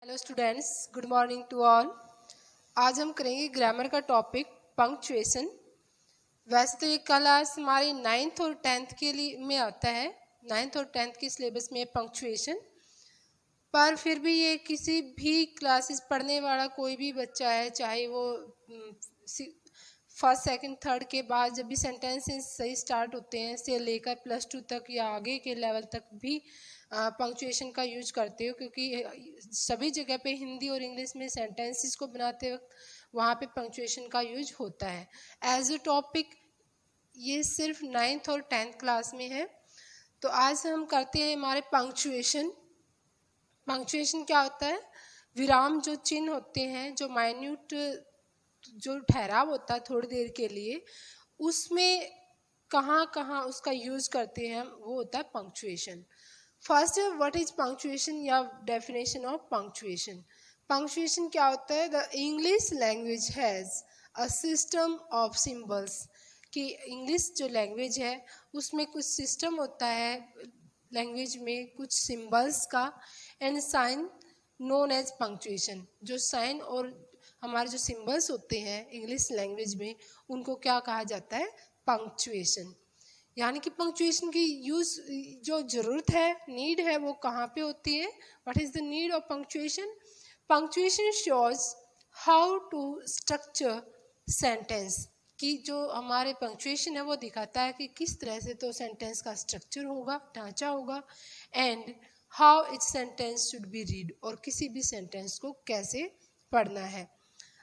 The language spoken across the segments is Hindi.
Hello students, good morning to all. आज हम करेंगे ग्रामर का टॉपिक पंक्चुएशन। वैसे तो ये क्लास हमारी 9th और 10th के लिए में आता है, 9th और 10th के सिलेबस में पंक्चुएशन। पर फिर भी ये किसी भी क्लासेस पढ़ने वाला कोई भी बच्चा है, चाहे वो फर्स्ट सेकंड थर्ड के बाद जब भी सेंटेंसेस सही स्टार्ट होते हैं से लेकर +2 तक या आगे के लेवल तक भी पंक्चुएशन का यूज करते हो, क्योंकि सभी जगह पे हिंदी और इंग्लिश में सेंटेंसेस को बनाते वक्त वहाँ पे पंक्चुएशन का यूज होता है। एज अ टॉपिक ये सिर्फ 9th और 10th क्लास में है। तो आज हम करते हैं हमारे पंक्चुएशन। पंक्चुएशन क्या होता है? विराम जो चिन्ह होते हैं, जो माइन्यूट जो ठहराव होता है थोड़ी देर के लिए, उसमें कहाँ कहाँ उसका यूज करते हैं वो होता है punctuation. First, what is punctuation या डेफिनेशन ऑफ पंक्चुएशन। पंक्चुएशन क्या होता है? The English language has a system of symbols. कि इंग्लिश जो लैंग्वेज है उसमें कुछ सिस्टम होता है, लैंग्वेज में कुछ सिंबल्स का, and sign known as punctuation. जो साइन और हमारे जो सिंबल्स होते हैं इंग्लिश लैंग्वेज में, उनको क्या कहा जाता है? पंक्चुएशन। यानी कि पंक्चुएशन की यूज जो ज़रूरत है, नीड है, वो कहाँ पे होती है? What is the need of punctuation? Punctuation shows how to structure sentence. कि जो हमारे पंक्चुएशन है वो दिखाता है कि किस तरह से तो सेंटेंस का स्ट्रक्चर होगा, ढांचा होगा, and how it sentence should be read, और किसी भी सेंटेंस को कैसे पढ़ना है।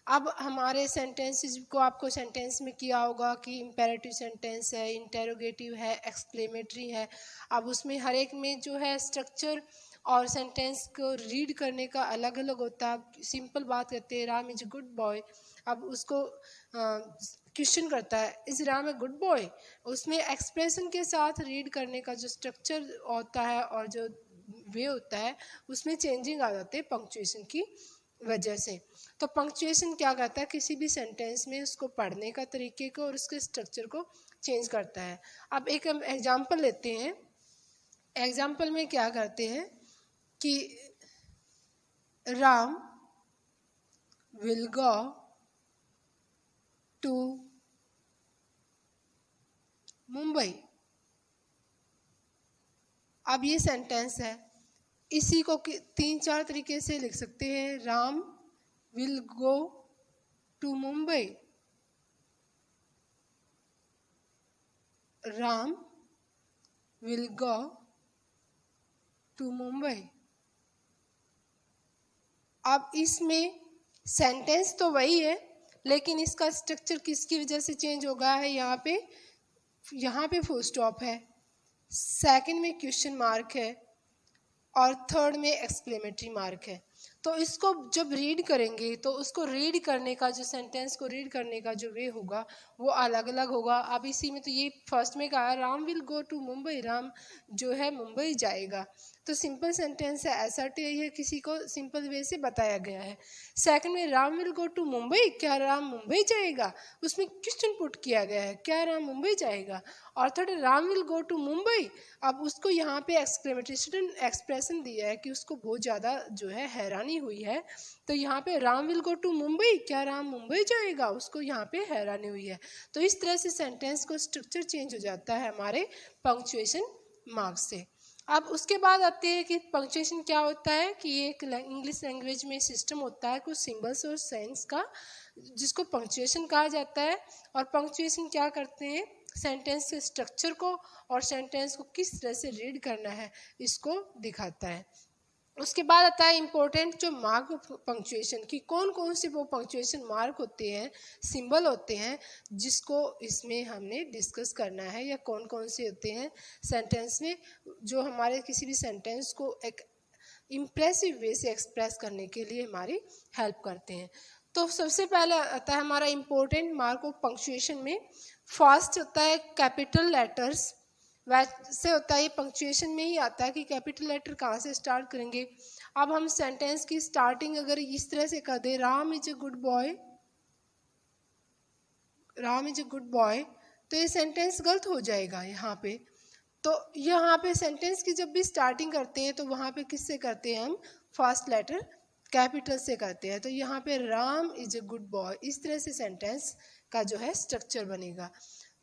अब हमारे सेंटेंसेस को आपको सेंटेंस में किया होगा कि इम्पेरेटिव सेंटेंस है, इंटेरोगेटिव है, एक्सक्लेमेटरी है। अब उसमें हर एक में जो है स्ट्रक्चर और सेंटेंस को रीड करने का अलग अलग होता है। सिंपल बात करते हैं, Ram is a good boy. अब उसको क्वेश्चन करता है, is Ram A good boy? उसमें एक्सप्रेशन के साथ रीड करने का जो स्ट्रक्चर होता है और जो वे होता है, उसमें चेंजिंग आ जाते हैं पंक्चुएशन की वजह से। तो पंक्चुएशन क्या करता है? किसी भी सेंटेंस में उसको पढ़ने का तरीके को और उसके स्ट्रक्चर को चेंज करता है। अब एक हम एग्जांपल लेते हैं। एग्जांपल में क्या करते हैं कि Ram will go to Mumbai. अब ये सेंटेंस है, इसी को 3-4 तरीके से लिख सकते हैं। Ram will go to Mumbai. Ram will go to Mumbai. अब इसमें सेंटेंस तो वही है, लेकिन इसका स्ट्रक्चर किसकी वजह से चेंज हो गया है? यहाँ पे फुल स्टॉप है, सेकंड में क्वेश्चन मार्क है, और थर्ड में एक्सक्लेमेटरी मार्क है। तो इसको जब रीड करेंगे तो उसको रीड करने का जो सेंटेंस को रीड करने का जो वे होगा वो अलग अलग होगा। अब इसी में तो ये फर्स्ट में कहा Ram will go to Mumbai, Ram जो है मुंबई जाएगा, तो सिंपल सेंटेंस है, ऐसा है, किसी को सिंपल वे से बताया गया है। सेकंड में Ram will go to Mumbai, क्या राम मुंबई जाएगा? उसमें क्वेश्चन पुट किया गया है, क्या राम मुंबई जाएगा? और third Ram will go to Mumbai, अब उसको यहाँ पे एक्सक्लेमेटरी एक्सप्रेशन दिया है कि उसको बहुत ज़्यादा जो है हैरानी हुई है। तो यहाँ पे Ram will go to Mumbai, क्या राम मुंबई जाएगा? उसको यहाँ पे हैरानी हुई है। तो इस तरह से सेंटेंस को स्ट्रक्चर चेंज हो जाता है हमारे पंक्चुएशन मार्क से। अब उसके बाद आते हैं कि पंक्चुएशन क्या होता है, कि एक इंग्लिश लैंग्वेज में सिस्टम होता है कुछ सिंबल्स और साइंस का, जिसको पंक्चुएशन कहा जाता है। और पंक्चुएशन क्या करते हैं? सेंटेंस के स्ट्रक्चर को और सेंटेंस को किस तरह से रीड करना है इसको दिखाता है। उसके बाद आता है इम्पोर्टेंट जो मार्क पंक्चुएशन की, कौन कौन से वो पंक्चुएशन मार्क होते हैं, सिंबल होते हैं, जिसको इसमें हमने डिस्कस करना है, या कौन कौन से होते हैं सेंटेंस में जो हमारे किसी भी सेंटेंस को एक इम्प्रेसिव वे से एक्सप्रेस करने के लिए हमारी हेल्प करते हैं। तो सबसे पहले आता है हमारा इम्पोर्टेंट मार्क ऑफ पंक्चुएशन में, फर्स्ट होता है कैपिटल लेटर्स। वैसे होता है ये पंक्चुएशन में ही आता है कि कैपिटल लेटर कहाँ से स्टार्ट करेंगे। अब हम सेंटेंस की स्टार्टिंग अगर इस तरह से कर दे, Ram is a good boy, Ram is a good boy, तो ये सेंटेंस गलत हो जाएगा यहाँ पे। तो यहाँ पे सेंटेंस की जब भी स्टार्टिंग करते हैं तो वहाँ पे किससे करते हैं हम? फर्स्ट लेटर कैपिटल से करते हैं। तो यहाँ पे Ram is a good boy, इस तरह से सेंटेंस का जो है स्ट्रक्चर बनेगा।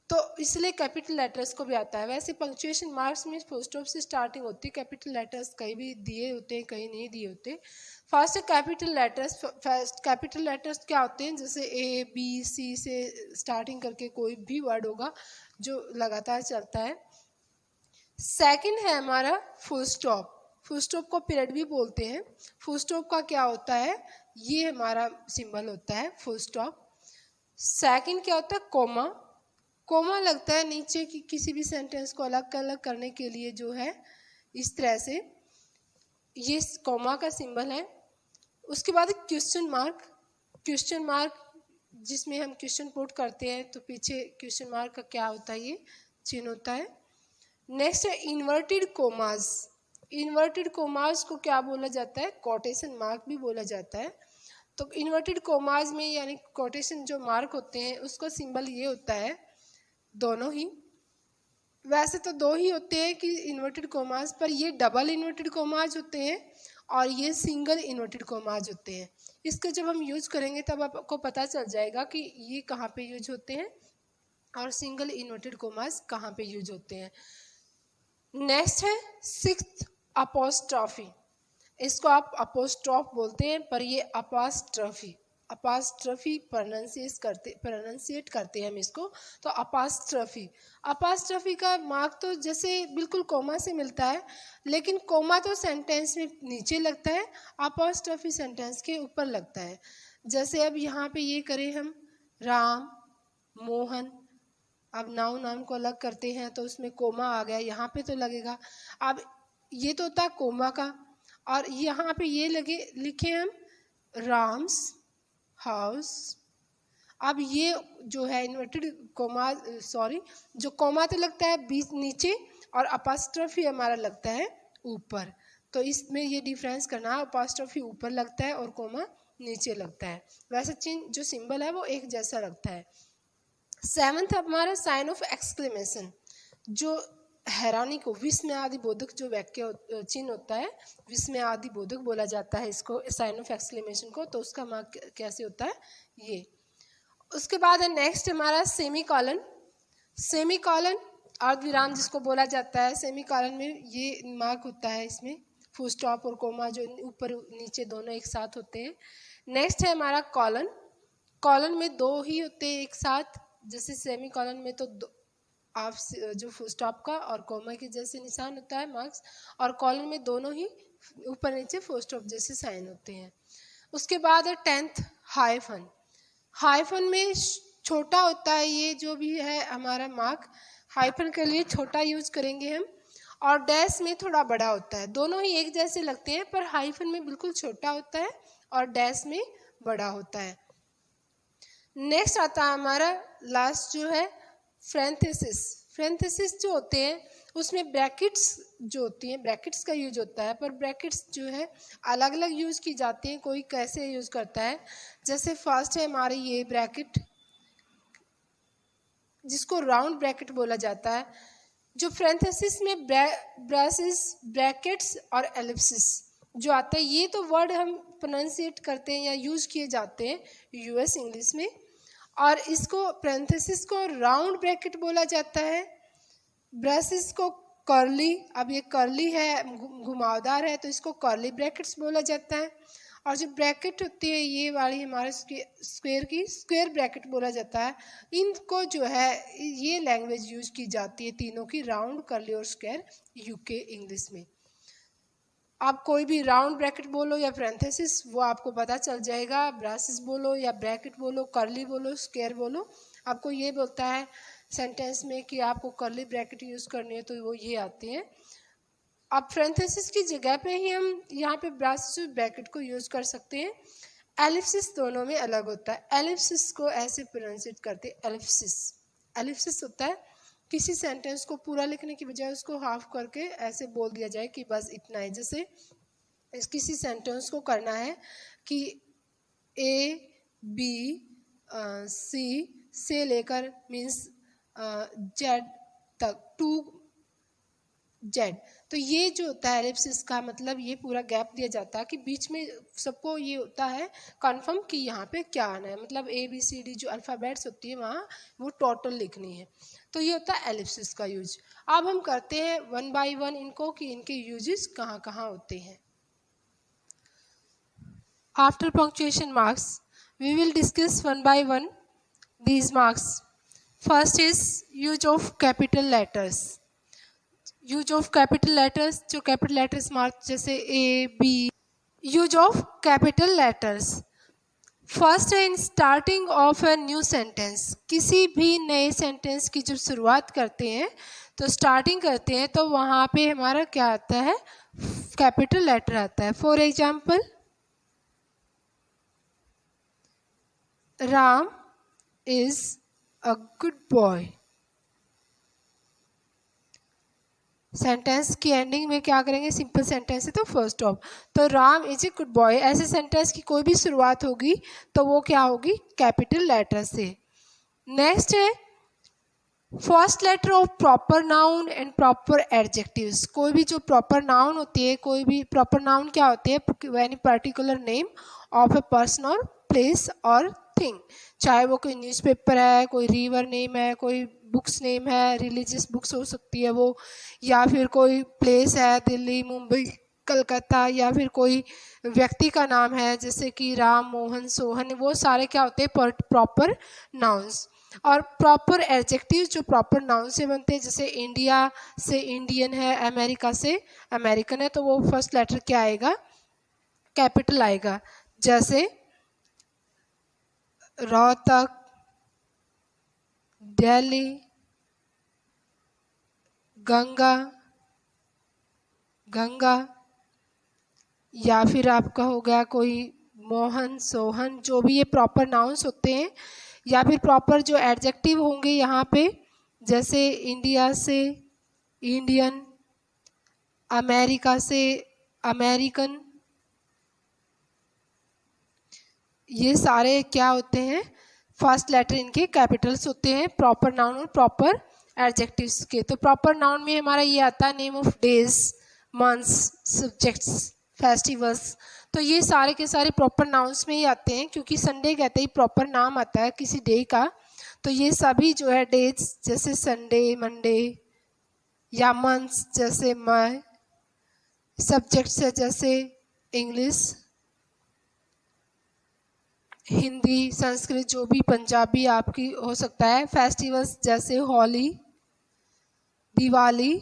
तो इसलिए कैपिटल लेटर्स को भी आता है। वैसे पंक्चुएशन मार्क्स में फुल स्टॉप से स्टार्टिंग होती है। कैपिटल लेटर्स कहीं भी दिए होते हैं, कहीं नहीं दिए होते। First capital letters. First capital letters क्या होते हैं, जैसे ए बी सी से स्टार्टिंग करके कोई भी वर्ड होगा जो लगातार चलता है। सेकंड है हमारा फुल स्टॉप। फुल स्टॉप को पीरियड भी बोलते हैं। फुल स्टॉप का क्या होता है, ये हमारा सिंबल होता है फुल स्टॉप। सेकंड क्या होता है, कोमा। कोमा लगता है नीचे की किसी भी सेंटेंस को अलग अलग करने के लिए, जो है इस तरह से, ये कोमा का सिंबल है। उसके बाद क्वेश्चन मार्क। क्वेश्चन मार्क जिसमें हम क्वेश्चन पुट करते हैं तो पीछे क्वेश्चन मार्क का क्या होता है, ये चिन्ह होता है। नेक्स्ट है इन्वर्टेड कोमास। इन्वर्टेड कोमास को क्या बोला जाता है, कोटेशन मार्क भी बोला जाता है। तो इन्वर्टेड कोमास में यानी कोटेशन जो मार्क होते हैं उसका सिंबल ये होता है, दोनों ही। वैसे तो दो ही होते हैं कि इन्वर्टेड कोमास, पर ये डबल इन्वर्टेड कोमास होते हैं और ये सिंगल इन्वर्टेड कोमास होते हैं। इसको जब हम यूज करेंगे तब आपको पता चल जाएगा कि ये कहाँ पे यूज होते हैं और सिंगल इन्वर्टेड कोमास कहाँ पे यूज होते हैं। नेक्स्ट है सिक्स्थ अपोस्ट्रॉफी। इसको आप अपोस्ट्रॉफ बोलते हैं, पर ये अपास्ट्रॉफी, अपास्ट्रॉफी प्रोनाउंसिएट करते हैं हम इसको। तो अपास्ट्रॉफी, अपास्ट्रॉफी का मार्क तो जैसे बिल्कुल कोमा से मिलता है, लेकिन कोमा तो सेंटेंस में नीचे लगता है, अपास्ट्रॉफी सेंटेंस के ऊपर लगता है। जैसे अब यहाँ पे ये करें हम, राम मोहन, अब नाउन को अलग करते हैं तो उसमें कोमा आ गया, यहाँ पे तो लगेगा। अब ये तो होता है कोमा का, और यहाँ पे ये लिखे हम राम्स हाउस। अब ये जो है इन्वर्टेड कोमा, सॉरी, जो कोमा तो लगता है बीच नीचे और अपोस्ट्रोफी हमारा लगता है ऊपर। तो इसमें ये डिफरेंस करना, अपोस्ट्रोफी ऊपर लगता है और कोमा नीचे लगता है। वैसे चिन्ह जो सिंबल है वो एक जैसा लगता है। सेवंथ हमारा साइन ऑफ एक्सक्लेमेशन, जो हैरानी को, विस्मय आदि बोधक जो वाक्य चिन्ह होता है, विस्मय आदि बोधक बोला जाता है इसको, साइन ऑफ एक्सक्लेमेशन को। तो उसका मार्क कैसे होता है ये। उसके बाद है नेक्स्ट हमारा सेमी कॉलन। सेमी कॉलन अर्धविराम जिसको बोला जाता है, सेमी कॉलन में ये मार्क होता है, इसमें फुल स्टॉप और कोमा जो ऊपर नीचे दोनों एक साथ होते हैं। नेक्स्ट है हमारा कॉलन। कॉलन में दो ही होते हैं एक साथ, जैसे सेमी कॉलन में तो आप जो फुल स्टॉप का और कोमा के जैसे निशान होता है मार्क्स, और कॉलन में दोनों ही ऊपर नीचे फुल स्टॉप जैसे साइन होते हैं। उसके बाद है टेंथ हाइफन। हाइफन में छोटा होता है, ये जो भी है हमारा मार्क हाइफन के लिए छोटा यूज करेंगे हम, और डैश में थोड़ा बड़ा होता है। दोनों ही एक जैसे लगते हैं, पर हाइफन में बिल्कुल छोटा होता है और डैश में बड़ा होता है। नेक्स्ट आता है हमारा लास्ट जो है फ्रेंथेसिस। फ्रेंथेसिस जो होते हैं उसमें ब्रैकेट्स जो होती हैं, ब्रैकेट्स का यूज होता है, पर ब्रैकेट्स जो है अलग अलग यूज की जाती हैं, कोई कैसे यूज करता है। जैसे फर्स्ट है हमारी ये ब्रैकेट, जिसको राउंड ब्रैकेट बोला जाता है। जो फ्रेंथेसिस में ब्रेसेस, ब्रैकेट्स और एलिप्सिस जो आता है, ये तो वर्ड हम प्रोनाउंसिएट करते हैं या यूज किए जाते हैं यूएस इंग्लिश में, और इसको पैरेंथेसिस को राउंड ब्रैकेट बोला जाता है, ब्रेसेस को कर्ली, अब ये कर्ली है घुमावदार है तो इसको कर्ली ब्रैकेट्स बोला जाता है, और जो ब्रैकेट होती है ये वाली हमारे स्क्वायर की स्क्वायर ब्रैकेट बोला जाता है। इनको जो है ये लैंग्वेज यूज की जाती है तीनों की, राउंड कर्ली और स्क्वायर यूके इंग्लिश में। आप कोई भी राउंड ब्रैकेट बोलो या पैरेंथेसिस वो आपको पता चल जाएगा, ब्रेसेस बोलो या ब्रैकेट बोलो, कर्ली बोलो, स्क्वायर बोलो, आपको ये बोलता है सेंटेंस में कि आपको कर्ली ब्रैकेट यूज़ करनी है तो वो ये आती है। अब पैरेंथेसिस की जगह पे ही हम यहाँ पे ब्रेसेस ब्रैकेट को यूज़ कर सकते हैं। एलिप्सिस दोनों में अलग होता है। एलिप्सिस को ऐसे प्रोनाउंसिएट करते हैं एलिप्सिस। एलिप्सिस होता है किसी सेंटेंस को पूरा लिखने की बजाय उसको हाफ करके ऐसे बोल दिया जाए कि बस इतना है। जैसे किसी सेंटेंस को करना है कि ए बी सी से लेकर मीन्स जेड तक, टू जेड। तो ये जो होता है एलिप्सिस का मतलब ये पूरा गैप दिया जाता है कि बीच में सबको ये होता है कंफर्म कि यहाँ पे क्या आना है, मतलब ए बी सी डी जो अल्फ़ाबेट्स होती है वहाँ वो टोटल लिखनी है। तो ये होता है एलिप्सिस का यूज। अब हम करते हैं वन बाय वन इनको कि इनके यूजेस कहाँ कहाँ होते हैं। After punctuation marks we will discuss one by one these marks. First is use of capital letters. Use of capital letters, जो कैपिटल लेटर्स मार्क जैसे A B. Use of capital letters first है in starting of a new sentence. किसी भी नए सेंटेंस की जब शुरुआत करते हैं तो स्टार्टिंग करते हैं तो वहाँ पे हमारा क्या आता है, कैपिटल लेटर आता है। For example Ram is a good boy. Sentence की एंडिंग में क्या करेंगे, सिंपल सेंटेंस है तो फर्स्ट ऑफ, तो Ram is a good boy. ऐसे सेंटेंस की कोई भी शुरुआत होगी तो वो क्या होगी, कैपिटल लेटर से। नेक्स्ट है first letter of proper noun and proper adjectives. कोई भी जो प्रॉपर नाउन होती है, कोई भी प्रॉपर नाउन क्या होती है, any particular name of a person और प्लेस और थिंग। चाहे वो कोई न्यूज़पेपर है, कोई रिवर नेम है, कोई बुक्स नेम है, रिलीजियस बुक्स हो सकती है वो, या फिर कोई प्लेस है दिल्ली मुंबई कलकत्ता, या फिर कोई व्यक्ति का नाम है जैसे कि राम मोहन सोहन, वो सारे क्या होते हैं प्रॉपर नाउन्स। और प्रॉपर एडजेक्टिव जो प्रॉपर नाउन से बनते हैं, जैसे इंडिया से इंडियन है, अमेरिका से अमेरिकन है, तो वो फर्स्ट लेटर क्या आएगा, कैपिटल आएगा। जैसे रोहतक, दिल्ली, गंगा गंगा, या फिर आपका हो गया कोई मोहन सोहन, जो भी ये प्रॉपर नाउन्स होते हैं। या फिर प्रॉपर जो एडजेक्टिव होंगे यहाँ पे, जैसे इंडिया से इंडियन, अमेरिका से अमेरिकन, ये सारे क्या होते हैं, फर्स्ट लेटर इनके कैपिटल्स होते हैं प्रॉपर नाउन और प्रॉपर एडजेक्टिव्स के। तो प्रॉपर नाउन में हमारा ये आता है name of days, months, subjects, festivals. तो ये सारे के सारे प्रॉपर नाउन्स में ही आते हैं, क्योंकि संडे कहते ही प्रॉपर नाम आता है किसी डे का। तो ये सभी जो है डेज जैसे संडे मंडे, या मंथ्स जैसे मई, सब्जेक्ट्स है जैसे इंग्लिश हिंदी संस्कृत, जो भी पंजाबी आपकी हो सकता है, फेस्टिवल्स जैसे होली दिवाली,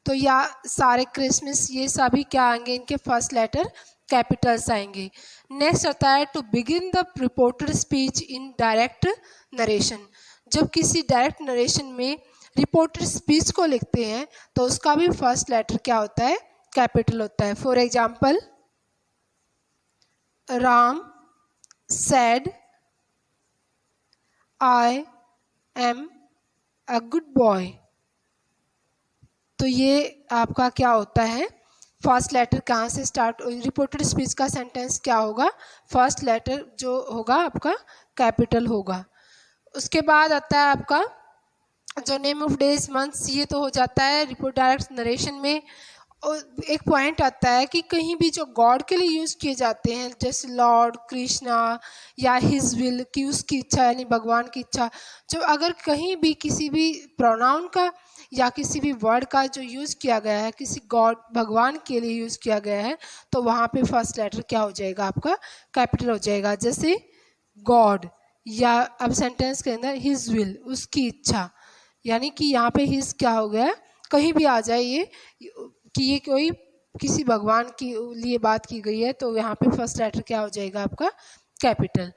तो या सारे क्रिसमस, ये सभी क्या आएंगे, इनके फर्स्ट लेटर कैपिटल्स आएंगे। नेक्स्ट आता है to begin the reported speech in direct narration. जब किसी डायरेक्ट नरेशन में रिपोर्टेड स्पीच को लिखते हैं तो उसका भी फर्स्ट लेटर क्या होता है, कैपिटल होता है। For example Ram said I am a good boy। तो ये आपका क्या होता है, फर्स्ट लेटर कहाँ से स्टार्ट, रिपोर्टेड स्पीच का सेंटेंस क्या होगा, फर्स्ट लेटर जो होगा आपका कैपिटल होगा। उसके बाद आता है आपका जो नेम ऑफ डेज मंथ्स, ये तो हो जाता है रिपोर्ट डायरेक्ट नरेशन में। और एक पॉइंट आता है कि कहीं भी जो गॉड के लिए यूज़ किए जाते हैं, जैसे लॉर्ड कृष्णा या हिज विल, कि उसकी इच्छा यानी भगवान की इच्छा, जो अगर कहीं भी किसी भी प्रोनाउन का या किसी भी वर्ड का जो यूज़ किया गया है किसी गॉड भगवान के लिए यूज़ किया गया है, तो वहाँ पे फर्स्ट लेटर क्या हो जाएगा, आपका कैपिटल हो जाएगा। जैसे गॉड, या अब सेंटेंस के अंदर हिज विल, उसकी इच्छा, यानी कि यहाँ पे हिज क्या हो गया, कहीं भी आ जाए ये कि ये कोई किसी भगवान के लिए बात की गई है, तो यहाँ पे फर्स्ट लेटर क्या हो जाएगा, आपका कैपिटल।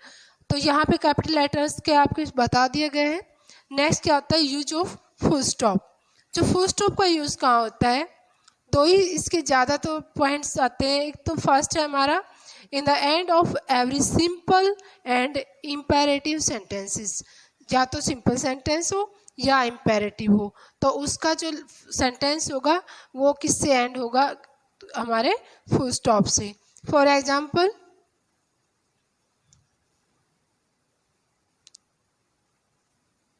तो यहाँ पे कैपिटल लेटर्स के आपके बता दिए गए हैं। नेक्स्ट क्या होता है, यूज ऑफ फुल स्टॉप। जो फुल स्टॉप का यूज़ कहाँ होता है, दो ही इसके ज़्यादा तो पॉइंट्स आते हैं। एक तो फर्स्ट है हमारा in the end of every simple and imperative sentences, या तो सिंपल सेंटेंस हो या इम्पेरेटिव हो, तो उसका जो सेंटेंस होगा वो किससे एंड होगा, हमारे फुल स्टॉप से। For example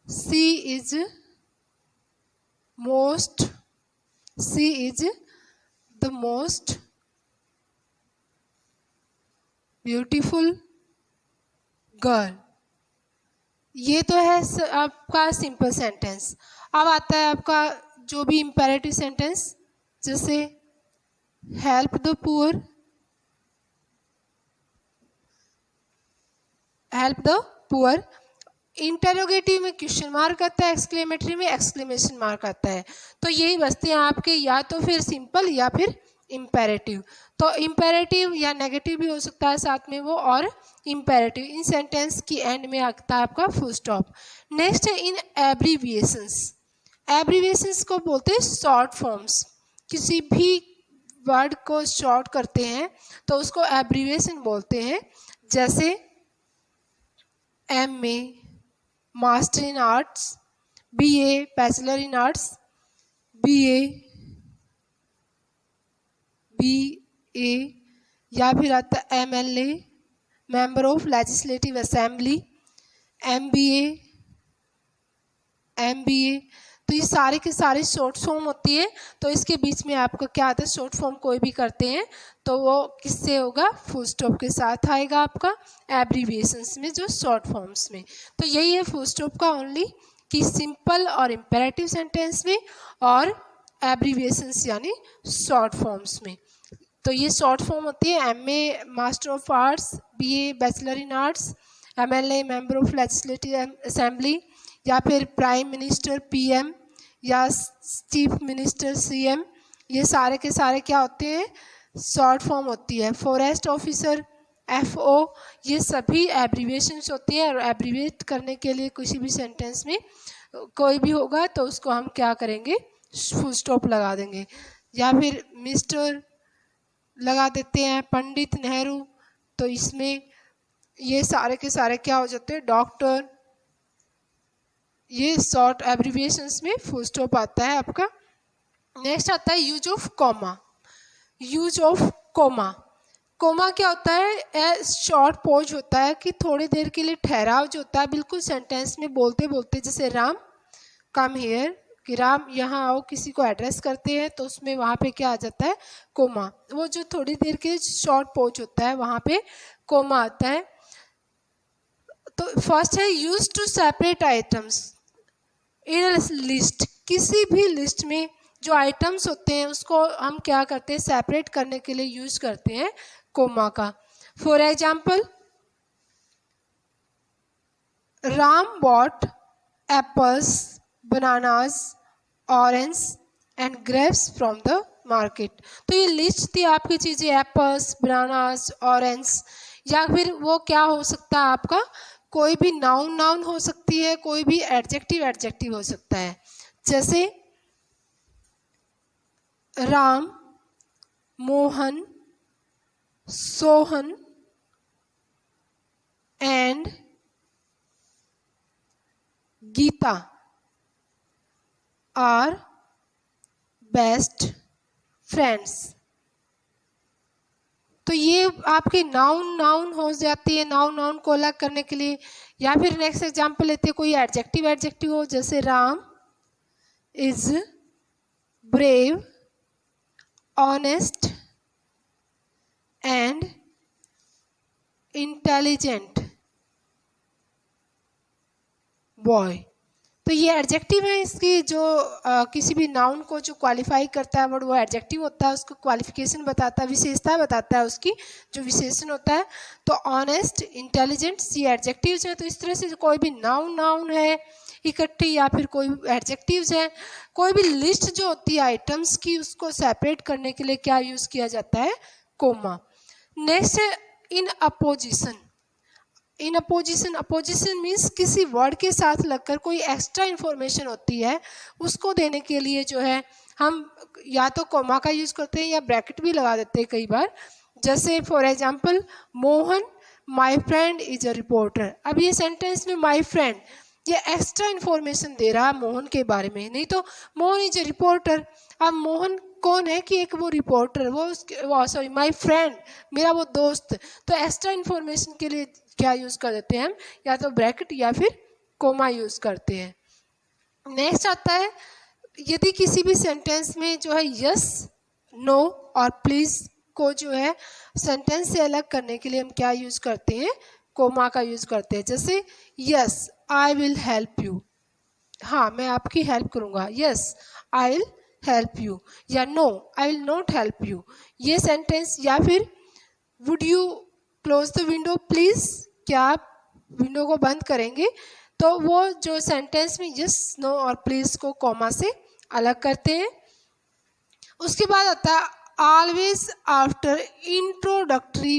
she is most she is the most beautiful girl. ये तो है आपका सिंपल सेंटेंस। अब आता है आपका जो भी इम्पेरेटिव सेंटेंस, जैसे help the poor, help the poor. Interrogative में क्वेश्चन मार्क आता है, एक्सक्लेमेटरी में एक्सक्लेमेशन मार्क आता है। तो यही बचते हैं आपके या तो फिर सिंपल या फिर इम्पेरेटिव। तो इम्पेरेटिव या नेगेटिव भी हो सकता है साथ में वो, और इम्पेरेटिव। इन सेंटेंस की एंड में आता है आपका फुल स्टॉप। नेक्स्ट है इन एब्रीविएशंस। एब्रीविएशंस को बोलते हैं शॉर्ट फॉर्म्स। किसी भी वर्ड को शॉर्ट करते हैं तो उसको एब्रीविएशन बोलते हैं। जैसे MA master in arts, BA bachelor in arts, BA या फिर आता है MLA member of legislative assembly, MBA। तो ये सारे के सारे शॉर्ट फॉर्म होती है। तो इसके बीच में आपको क्या आता है, शॉर्ट फॉर्म कोई भी करते हैं तो वो किससे होगा, फुल स्टॉप के साथ आएगा आपका एब्रीविएशंस में, जो शॉर्ट फॉर्म्स में। तो यही है फुल स्टॉप का ओनली, कि सिंपल और इम्पेरेटिव सेंटेंस में और एब्रीविएशंस यानी शॉर्ट फॉर्म्स में। तो ये शॉर्ट फॉर्म होती है MA master of arts, BA bachelor in arts, MLA member of legislative assembly, या फिर प्राइम मिनिस्टर PM या चीफ मिनिस्टर CM। ये सारे के सारे क्या होते हैं, शॉर्ट फॉर्म होती है। फॉरेस्ट ऑफिसर FO, ये सभी एब्रीविएशंस होती हैं। और एब्रीविएट करने के लिए किसी भी सेंटेंस में कोई भी होगा तो उसको हम क्या करेंगे, फुल स्टॉप लगा देंगे, या फिर मिस्टर लगा देते हैं, पंडित नेहरू। तो इसमें ये सारे के सारे क्या हो जाते हैं, डॉक्टर। ये शॉर्ट एब्रीविएशंस में फुल स्टॉप आता है आपका। नेक्स्ट आता है use of comma. Use of comma. Comma क्या होता है, शॉर्ट पॉज होता है कि थोड़ी देर के लिए ठहराव जो होता है बिल्कुल सेंटेंस में बोलते बोलते, जैसे राम कम हियर, कि राम यहाँ आओ, किसी को एड्रेस करते हैं तो उसमें वहाँ पे क्या आ जाता है, कोमा। वो जो थोड़ी देर के शॉर्ट पॉज होता है वहाँ पे कोमा आता है। तो फर्स्ट है use to separate items in a list. किसी भी लिस्ट में जो आइटम्स होते हैं उसको हम क्या करते हैं, सेपरेट करने के लिए यूज करते हैं कोमा का। For example, Ram bought apples, bananas, orange and grapes from the market. तो ये लिस्ट थी आपकी चीज़ें, एप्पल्स, बनानास, ऑरेंज, या फिर वो क्या हो सकता है आपका, कोई भी नाउन हो सकती है, कोई भी एडजेक्टिव हो सकता है। जैसे Ram, Mohan, Sohan and Geeta are best friends. तो ये आपके नाउन हो जाती है, नाउन को अलग करने के लिए। या फिर नेक्स्ट एग्जांपल लेते हैं, कोई एडजेक्टिव हो, जैसे Ram is brave, honest and intelligent boy. तो ये एडजेक्टिव है इसकी, जो किसी भी नाउन को जो क्वालिफाई करता है वर्ड, वो एडजेक्टिव होता है, उसको क्वालिफिकेशन बताता है, विशेषता बताता है उसकी, जो विशेषण होता है। तो ऑनेस्ट, इंटेलिजेंट, ये एडजेक्टिव्स हैं। तो इस तरह से कोई भी नाउन है इकट्ठी, या फिर कोई एडजेक्टिव्स हैं, कोई भी लिस्ट जो होती है आइटम्स की, उसको सेपरेट करने के लिए क्या यूज़ किया जाता है, कोमा। नेक्स्ट है in opposition. In opposition means किसी वर्ड के साथ लगकर कोई एक्स्ट्रा इन्फॉर्मेशन होती है, उसको देने के लिए जो है हम या तो कोमा का यूज़ करते हैं या ब्रैकेट भी लगा देते हैं कई बार। जैसे for example, Mohan my friend is a reporter. अब ये सेंटेंस में माय फ्रेंड, ये एक्स्ट्रा इन्फॉर्मेशन दे रहा है मोहन के बारे में, नहीं तो मोहन इज अ रिपोर्टर। अब मोहन कौन है कि एक वो रिपोर्टर, वो सॉरी माय फ्रेंड, मेरा वो दोस्त। तो एक्स्ट्रा इन्फॉर्मेशन के लिए क्या यूज़ कर देते हैं हम, या तो ब्रैकेट या फिर कोमा यूज़ करते हैं। नेक्स्ट आता है यदि किसी भी सेंटेंस में जो है यस, नो और प्लीज़ को जो है सेंटेंस से अलग करने के लिए हम क्या यूज़ करते हैं, कोमा का यूज़ करते हैं। जैसे yes I will help you, हाँ मैं आपकी हेल्प करूँगा, yes I will help you, या no I will not help you, ये सेंटेंस। या फिर would you close the window please, क्या आप विंडो को बंद करेंगे, तो वो जो सेंटेंस में यस, नो और प्लीज़ को कॉमा से अलग करते हैं। उसके बाद आता है ऑलवेज आफ्टर इंट्रोडक्टरी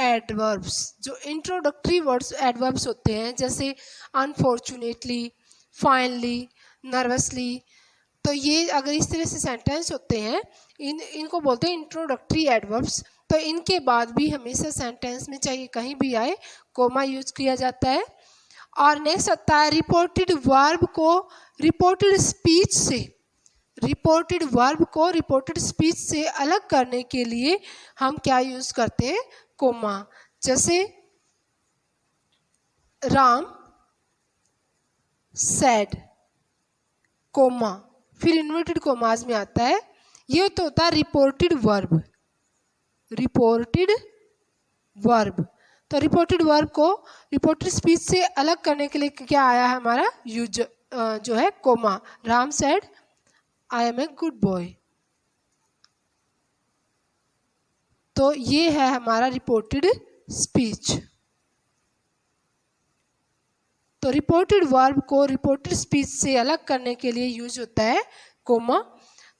एडवर्ब्स। जो इंट्रोडक्टरी वर्ड्स एडवर्ब्स होते हैं जैसे अनफॉर्चुनेटली, फाइनली, नर्वसली, तो ये अगर इस तरह से सेंटेंस होते हैं इनको बोलते हैं इंट्रोडक्टरी एडवर्ब्स। तो इनके बाद भी हमेशा सेंटेंस में चाहे कहीं भी आए कोमा यूज किया जाता है। और नेक्स्ट आता है रिपोर्टेड वर्ब को रिपोर्टेड स्पीच से, रिपोर्टेड वर्ब को रिपोर्टेड स्पीच से अलग करने के लिए हम क्या यूज करते हैं, कोमा। जैसे राम सैड, कोमा, फिर इन्वर्टेड कोमाज में आता है, ये तो होता है रिपोर्टेड वर्ब, रिपोर्टेड वर्ब। तो रिपोर्टेड वर्ब को रिपोर्टेड स्पीच से अलग करने के लिए क्या आया है हमारा यूज जो है comma. Ram said I am a good boy, तो ये है हमारा रिपोर्टेड स्पीच। तो रिपोर्टेड वर्ब को रिपोर्टेड स्पीच से अलग करने के लिए यूज होता है कोमा।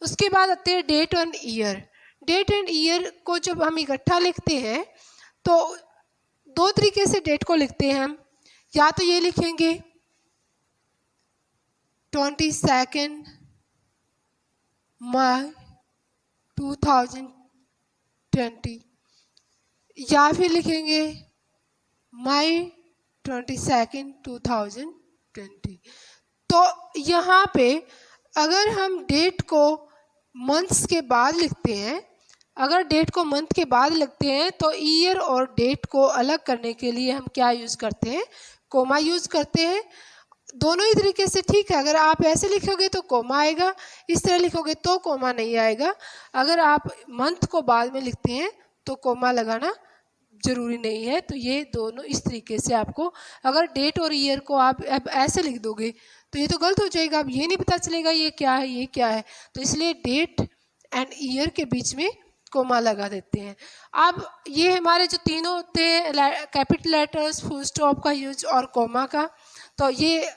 उसके बाद आते हैं date and year. Date and year को जब हम इकट्ठा लिखते हैं तो दो तरीके से डेट को लिखते हैं हम, या तो ये लिखेंगे 22 मई 2020, या फिर लिखेंगे मई 22, 2020। तो यहाँ पे अगर हम डेट को मंथ्स के बाद लिखते हैं, अगर डेट को मंथ के बाद लिखते हैं तो ईयर और डेट को अलग करने के लिए हम क्या यूज़ करते हैं, कोमा यूज़ करते हैं। दोनों ही तरीके से ठीक है, अगर आप ऐसे लिखोगे तो कोमा आएगा, इस तरह लिखोगे तो कोमा नहीं आएगा। अगर आप मंथ को बाद में लिखते हैं तो कोमा लगाना ज़रूरी नहीं है। तो ये दोनों इस तरीके से आपको, अगर डेट और ईयर को आप अब ऐसे लिख दोगे तो ये तो गलत हो जाएगा, अब ये नहीं पता चलेगा ये क्या है ये क्या है। तो इसलिए डेट एंड ईयर के बीच में कोमा लगा देते हैं। अब ये हमारे जो तीनों होते हैं कैपिटल लेटर्स, फुल स्टॉप का यूज और कोमा का, तो ये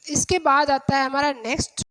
इसके बाद आता है हमारा नेक्स्ट